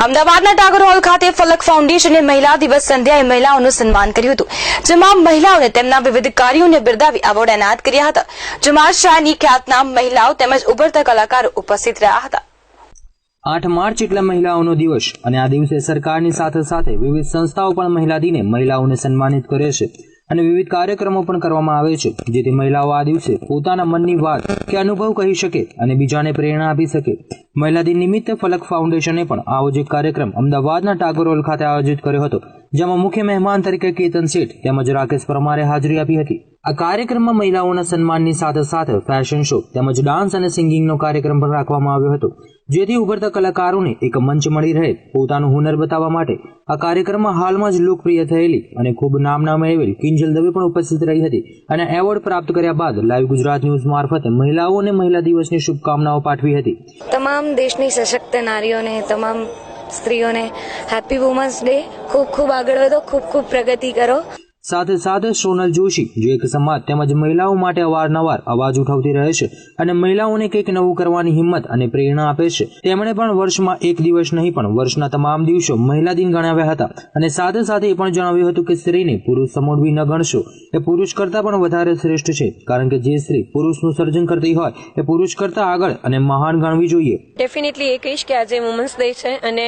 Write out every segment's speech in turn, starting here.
અમદાવાદના ટાગોર હોલ ખાતે ફલક ફાઉન્ડેશને મહિલા દિવસ સંધ્યાએ મહિલાઓનું સન્માન કર્યું હતું, જેમાં મહિલાઓને તેમના વિવિધ કાર્યોને બિરદાવી એવોર્ડ એનાયત કર્યા હતા, જેમાં શાળાની ખ્યાતનામ મહિલાઓ તેમજ ઉભરતા કલાકારો ઉપસ્થિત રહ્યા હતા। 8 માર્ચ એટલે મહિલાઓનો દિવસ અને આ દિવસે સરકારની સાથે સાથે વિવિધ સંસ્થાઓ પણ મહિલા દિને મહિલાઓને સન્માનિત કરે છે અને વિવિધ કાર્યક્રમો પણ કરવામાં આવે છે, જેથી મહિલાઓ આ દિવસે પોતાના મનની વાત કે અનુભવ કહી શકે અને બીજાને પ્રેરણા આપી શકે। મહિલા દિન નિમિત્તે ફલક ફાઉન્ડેશને પણ આવો જ એક કાર્યક્રમ અમદાવાદના ટાગોર હોલ ખાતે આયોજિત કર્યો હતો, જેમાં મુખ્ય મહેમાન તરીકે કેતન શેઠ તેમજ રાકેશ પરમારે હાજરી આપી હતી। આ કાર્યક્રમમાં મહિલાઓના સન્માનની સાથે સાથે ફેશન શો તેમજ ડાન્સ અને સિંગિંગનો કાર્યક્રમ પણ રાખવામાં આવ્યો હતો, જેથી ઉભરતા કલાકારોને એક મંચ મળી રહે પોતાનું હુનર બતાવવા માટે। આ કાર્યક્રમમાં હાલમાં જ લોકપ્રિય થયેલી અને ખૂબ નામના મેળવેલી કિંજલ દવે પણ ઉપસ્થિત રહી હતી અને એવોર્ડ પ્રાપ્ત કર્યા બાદ લાઈવ ગુજરાત ન્યૂઝ મારફતે મહિલાઓને મહિલા દિવસની શુભકામનાઓ પાઠવી હતી। તમામ દેશની સશક્ત નારીઓને, તમામ સ્ત્રીઓને હેપી વુમન્સ ડે। ખૂબ ખૂબ આગળ વધો, ખૂબ ખૂબ પ્રગતિ કરો। સાથે સાથે સોનલ જોશી જે એક સમાજ તેમજ મહિલાઓ માટે અવારનવાર અવાજ ઉઠાવતી રહે છે અને મહિલાઓને કંઈક નવું કરવાની હિંમત અને પ્રેરણા આપે છે, તેમણે પણ વર્ષમાં એક દિવસ નહીં પણ વર્ષના તમામ દિવસો મહિલા દિન ગણાવ્યા હતા અને સાથે સાથે એ પણ જણાવ્યું હતું કે સ્ત્રીને પુરુષ સમોડવી ન ગણશો, એ પુરુષ કરતા પણ વધારે શ્રેષ્ઠ છે, કારણ કે જે સ્ત્રી પુરુષનું સર્જન કરતી હોય એ પુરુષ કરતા આગળ અને મહાન ગણવી જોઈએ। ડેફિનેટલી એ કહીશ કે આજે વુમન્સ ડે છે અને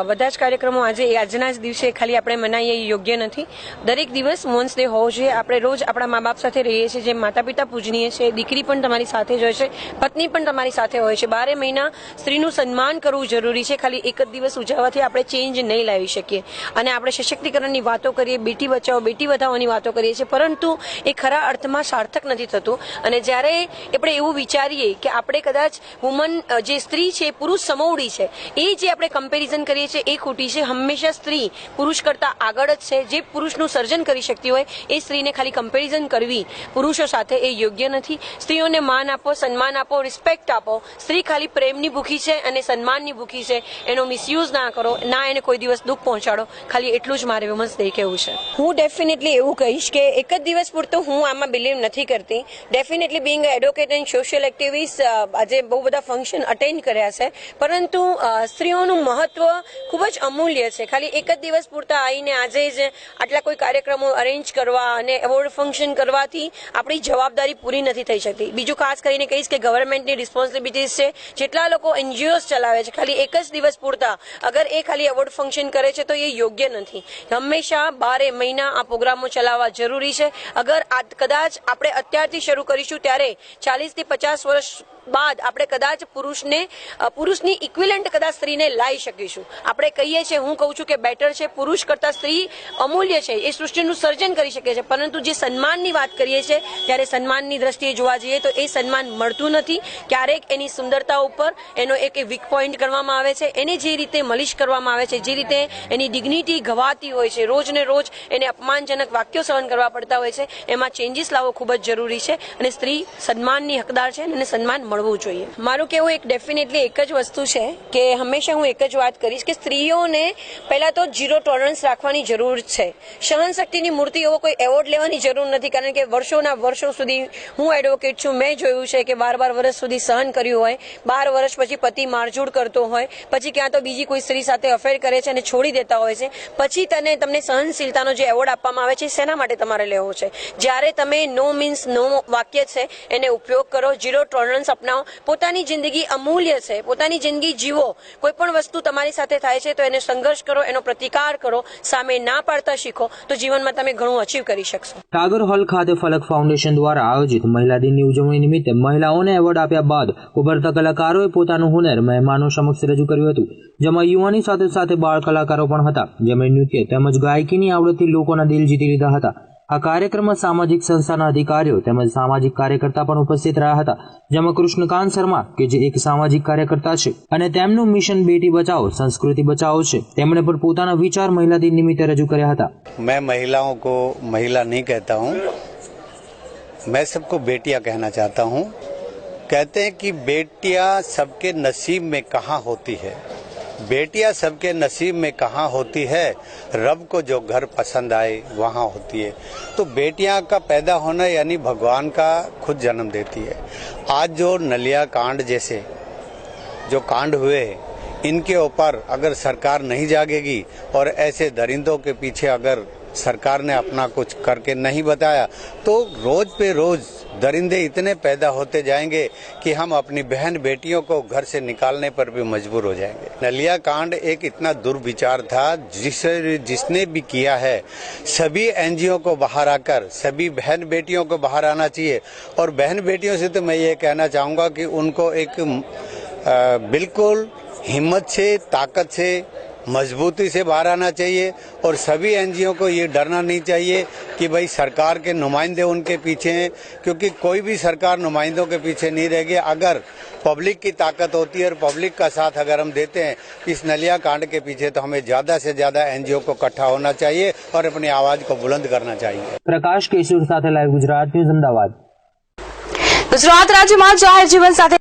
બધા જ કાર્યક્રમો આજના જ દિવસે ખાલી આપણે મનાવીએ યોગ્ય નથી। દરેક દિવસ વુમન્સ ડે હોવો જોઈએ। આપણે રોજ આપણા મા બાપ સાથે રહીએ છીએ, જે માતા પિતા પૂજનીય છે, દીકરી પણ તમારી સાથે જ હોય છે, પત્ની પણ તમારી સાથે હોય છે। 12 મહિના સ્ત્રીનું સન્માન કરવું જરૂરી છે। ખાલી એક જ દિવસ ઉજવવાથી આપણે ચેન્જ નહીં લાવી શકીએ અને આપણે સશક્તિકરણની વાતો કરીએ, બેટી બચાવો બેટી વધાવોની વાતો કરીએ છીએ, પરંતુ એ ખરા અર્થમાં સાર્થક નથી થતું। અને જ્યારે આપણે એવું વિચારીએ કે આપણે કદાચ વુમન જે સ્ત્રી છે પુરુષ સમોવડી છે, એ જે આપણે કમ્પેરિઝન કરીએ છીએ એ ખોટી છે। હંમેશા સ્ત્રી પુરુષ કરતા આગળ જ છે। જે પુરુષનું સર્જન કરી શકતી હોય એ સ્ત્રીને ખાલી કમ્પેરિઝન કરવી પુરુષો સાથે એ યોગ્ય નથી। સ્ત્રીઓને માન આપો, સન્માન આપો, રિસ્પેક્ટ આપો। સ્ત્રી ખાલી પ્રેમની ભૂખી છે અને સન્માનની ભૂખી છે, એનો મિસયુઝ ના કરો, ના એને કોઈ દિવસ દુઃખ પહોંચાડો। ખાલી એટલું જ મારે વુમન્સ ડે કહેવું છે। હું ડેફિનેટલી એવું કહીશ કે એક જ દિવસ પૂરતો હું આમાં બિલીવ નથી કરતી। Definitely Bing advocate and social activist આજે બહુ બધા ફંક્શન અટેન્ડ કર્યા છે, પરંતુ સ્ત્રીઓનું મહત્વ ખૂબ જ અમૂલ્ય છે। ખાલી એક જ દિવસ પૂરતા આવીને આજે જ આટલા કોઈ કાર્યક્રમો અરેન્જ કરવા અને એવોર્ડ ફંક્શન કરવાથી આપણી જવાબદારી પૂરી નથી થઈ શકતી। બીજું ખાસ કરીને કહીશ કે ગવર્મેન્ટની રિસ્પોન્સિબિલિટીઝ છે। જેટલા લોકો એનજીઓઝ ચલાવે છે, ખાલી એક જ દિવસ પૂરતા અગર એ ખાલી એવોર્ડ ફંક્શન કરે છે તો એ યોગ્ય નથી। હંમેશા 12 મહિના આ પ્રોગ્રામો ચલાવવા જરૂરી છે। અગર કદાચ આપણે અત્યારથી શરૂ કરીશું ત્યારે 40 થી 50 વર્ષ બાદ આપણે કદાચ પુરુષની ઇક્વિલેન્ટ કદાચ સ્ત્રીને લાવી શકીશું। આપણે કહીએ છીએ, હું કહું છું કે બેટર છે, પુરુષ કરતા સ્ત્રી અમૂલ્ય છે, એ સૃષ્ટિનું સર્જન કરી શકે છે, પરંતુ જે સન્માનની વાત કરીએ છીએ ત્યારે સન્માનની દ્રષ્ટિએ જોવા જઈએ તો એ સન્માન મળતું નથી। ક્યારેક એની સુંદરતા ઉપર એનો એક વીક પોઈન્ટ કરવામાં આવે છે, એને જે રીતે મલિશ કરવામાં આવે છે, જે રીતે એની ડિગ્નિટી ગવાતી હોય છે, રોજ ને રોજ એને અપમાનજનક વાક્યો સહન કરવા પડતા હોય છે, એમાં ચેન્જીસ લાવવો ખૂબ જ જરૂરી છે અને સ્ત્રી સન્માનની હકદાર છે અને સન્માન મળવું જોઈએ। મારું કહેવું એક ડેફિનેટલી એક જ વસ્તુ છે કે હંમેશા હું એક જ વાત કરીશ કે સ્ત્રીઓને પહેલા તો ઝીરો ટોલરન્સ રાખવાની જરૂર છે। સહનશક્તિની મૂર્તિ એવો કોઈ એવોર્ડ લેવાની જરૂર નથી, કારણ કે વર્ષોના વર્ષો સુધી હું એડવોકેટ છું, મેં જોયું છે કે 12 વર્ષ સુધી સહન કર્યું હોય, 12 વર્ષ પછી પતિ મારઝૂડ કરતો હોય, પછી ક્યાં તો બીજી કોઈ સ્ત્રી સાથે અફેર કરે છે અને છોડી દેતા હોય છે, પછી તમને સહનશીલતાનો જે એવોર્ડ આપવામાં આવે છે શેના માટે તમારે લેવો છે? જ્યારે તમે નો મીન્સ નો વાક્ય છે એને ઉપયોગ કરો, ઝીરો ટોલરન્સ અપનાવો, પોતાની જિંદગી અમૂલ્ય છે, પોતાની જિંદગી જીવો। કોઈ પણ વસ્તુ તમારી સાથે થાય છે તો એને સંઘર્ષ કરો, એનો પ્રતિકાર કરો, સામે ના પાડતા શીખો, તો જીવનમાં તમે ઘણું અચીવ કરી શકશો। ટાગોર હોલ ખાતે ફલક ફાઉન્ડેશન દ્વારા આયોજિત મહિલા દિનની ઉજવણી નિમિત્તે મહિલાઓને એવોર્ડ આપ્યા બાદ ઉભરતા કલાકારોએ પોતાનું હુનર મહેમાનો સમક્ષ રજૂ કર્યું હતું, જેમાં યુવાની સાથે સાથે બાળ કલાકારો પણ હતા, જેમણે નૃત્ય તેમજ ગાયકીની આવડતથી લોકોના દિલ જીતી લીધા હતા। આ કાર્યક્રમમાં સામાજિક સંસ્થાના અધિકારીઓ તેમજ સામાજિક કાર્યકર્તા પણ ઉપસ્થિત રહ્યા હતા, જેમાં કૃષ્ણકાંત શર્મા કે જે એક સામાજિક કાર્યકર્તા છે અને તેમનું મિશન બેટી બચાવો સંસ્કૃતિ બચાવો છે, તેમણે પણ પોતાના વિચાર મહિલા દિન નિમિત્તે રજૂ કર્યા હતા। मैं महिलाओं को महिला नहीं कहता हूँ, मैं सबको बेटियां कहना चाहता हूँ। कहते हैं कि बेटियां सबके नसीब में कहाँ होती है, बेटियां सबके नसीब में कहाँ होती है, रब को जो घर पसंद आए वहाँ होती है। तो बेटियां का पैदा होना यानी भगवान का खुद जन्म देती है। आज जो नलिया कांड जैसे जो कांड हुए इनके ऊपर अगर सरकार नहीं जागेगी और ऐसे दरिंदों के पीछे अगर सरकार ने अपना कुछ करके नहीं बताया तो रोज पे रोज दरिंदे इतने पैदा होते जाएंगे कि हम अपनी बहन बेटियों को घर से निकालने पर भी मजबूर हो जाएंगे। नलिया कांड एक इतना दुर्विचार था जिसने भी किया है, सभी एनजीओ को बाहर आकर सभी बहन बेटियों को बाहर आना चाहिए। और बहन बेटियों से तो मैं ये कहना चाहूँगा कि उनको एक बिल्कुल हिम्मत से, ताकत से, मजबूती से बाहर आना चाहिए। और सभी एनजीओ को ये डरना नहीं चाहिए कि भाई सरकार के नुमाइंदे उनके पीछे हैं, क्योंकि कोई भी सरकार नुमाइंदों के पीछे नहीं रहेगी। अगर पब्लिक की ताकत होती है और पब्लिक का साथ अगर हम देते हैं इस नलिया कांड के पीछे, तो हमें ज्यादा से ज्यादा एनजीओ को इकट्ठा होना चाहिए और अपनी आवाज को बुलंद करना चाहिए। प्रकाश केशर સાથે લાઈવ ગુજરાત ન્યૂઝ અમદાવાદ। ગુજરાત રાજ્યમાં જાહેર જીવન સાથે